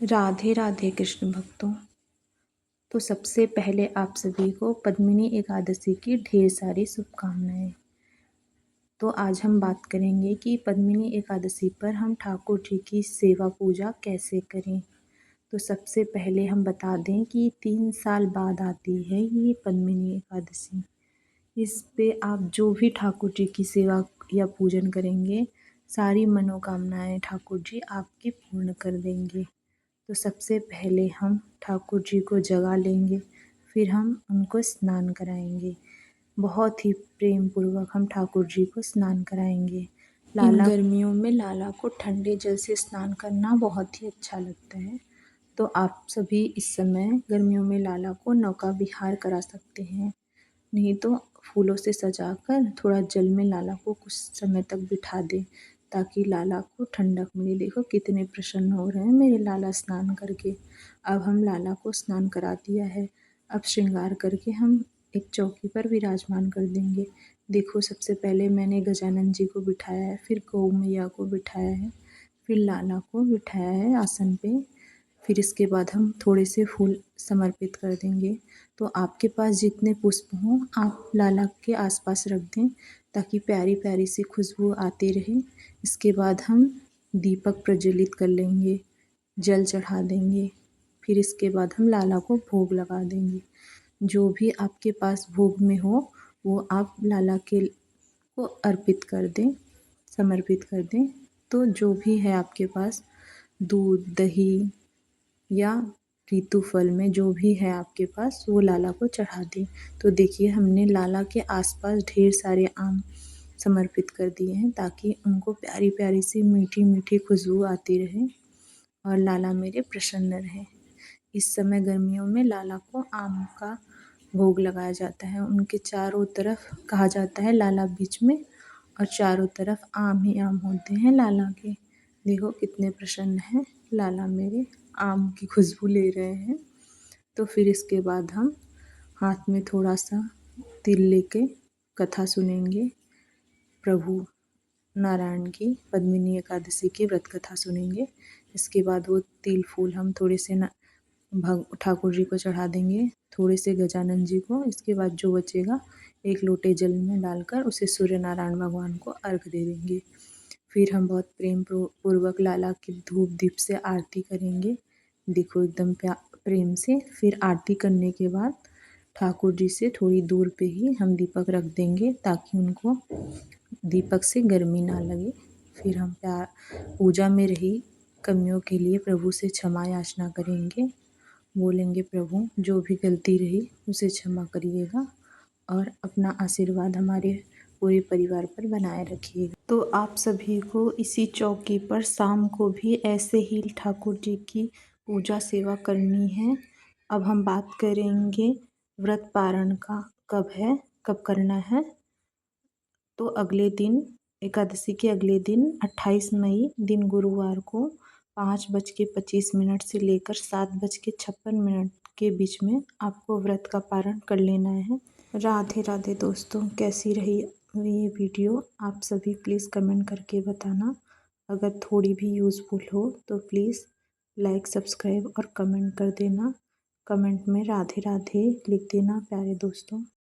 राधे राधे कृष्ण भक्तों। तो सबसे पहले आप सभी को पद्मिनी एकादशी की ढेर सारी शुभकामनाएं। तो आज हम बात करेंगे कि पद्मिनी एकादशी पर हम ठाकुर जी की सेवा पूजा कैसे करें। तो सबसे पहले हम बता दें कि 3 साल बाद आती है ये पद्मिनी एकादशी। इस पे आप जो भी ठाकुर जी की सेवा या पूजन करेंगे, सारी मनोकामनाएं ठाकुर जी आपकी पूर्ण कर देंगे। तो सबसे पहले हम ठाकुर जी को जगा लेंगे, फिर हम उनको स्नान कराएंगे। बहुत ही प्रेम पूर्वक हम ठाकुर जी को स्नान कराएंगे। इन गर्मियों में लाला को ठंडे जल से स्नान करना बहुत ही अच्छा लगता है। तो आप सभी इस समय गर्मियों में लाला को नौका विहार करा सकते हैं, नहीं तो फूलों से सजाकर थोड़ा जल में लाला को कुछ समय तक बिठा दें, ताकि लाला को ठंडक मिले। देखो कितने प्रसन्न हो रहे हैं मेरे लाला स्नान करके। अब हम लाला को स्नान करा दिया है, अब श्रृंगार करके हम एक चौकी पर विराजमान कर देंगे। देखो सबसे पहले मैंने गजानन जी को बिठाया है, फिर गौ मैया को बिठाया है, फिर लाला को बिठाया है आसन पे। फिर इसके बाद हम थोड़े से फूल समर्पित कर देंगे। तो आपके पास जितने पुष्प हों आप लाला के आसपास रख दें, ताकि प्यारी प्यारी सी खुशबू आती रहे। इसके बाद हम दीपक प्रज्वलित कर लेंगे, जल चढ़ा देंगे। फिर इसके बाद हम लाला को भोग लगा देंगे। जो भी आपके पास भोग में हो वो आप लाला के को अर्पित कर दें, समर्पित कर दें। तो जो भी है आपके पास, दूध, दही या ऋतु फल में जो भी है आपके पास, वो लाला को चढ़ा दें। तो देखिए हमने लाला के आसपास ढेर सारे आम समर्पित कर दिए हैं, ताकि उनको प्यारी प्यारी सी मीठी मीठी खुशबू आती रहे और लाला मेरे प्रसन्न रहे। इस समय गर्मियों में लाला को आम का भोग लगाया जाता है। उनके चारों तरफ कहा जाता है लाला बीच में, और चारों तरफ आम ही आम होते हैं लाला के। देखो कितने प्रसन्न हैं लाला मेरे, आम की खुशबू ले रहे हैं। तो फिर इसके बाद हम हाथ में थोड़ा सा तिल लेके कथा सुनेंगे। प्रभु नारायण की पद्मिनी एकादशी की व्रत कथा सुनेंगे। इसके बाद वो तिल फूल हम थोड़े से ठाकुर जी को चढ़ा देंगे, थोड़े से गजानन जी को। इसके बाद जो बचेगा एक लोटे जल में डालकर उसे सूर्य नारायण भगवान को अर्घ दे देंगे। फिर हम बहुत प्रेम पूर्वक लाला की धूप दीप से आरती करेंगे। देखो एकदम प्रेम से। फिर आरती करने के बाद ठाकुर जी से थोड़ी दूर पे ही हम दीपक रख देंगे, ताकि उनको दीपक से गर्मी ना लगे। फिर हम पूजा में रही कमियों के लिए प्रभु से क्षमा याचना करेंगे। बोलेंगे प्रभु जो भी गलती रही उसे क्षमा करिएगा, और अपना आशीर्वाद हमारे पूरे परिवार पर बनाए रखिएगा। तो आप सभी को इसी चौकी पर शाम को भी ऐसे ही ठाकुर जी की पूजा सेवा करनी है। अब हम बात करेंगे व्रत पारण का कब है, कब करना है। तो अगले दिन, एकादशी के अगले दिन 28 मई दिन गुरुवार को 5:25 से लेकर 7:56 के बीच में आपको व्रत का पारण कर लेना है। राधे राधे दोस्तों, कैसी रही ये वीडियो आप सभी प्लीज़ कमेंट करके बताना। अगर थोड़ी भी यूज़फुल हो तो प्लीज़ लाइक, सब्सक्राइब और कमेंट कर देना। कमेंट में राधे राधे लिख देना प्यारे दोस्तों।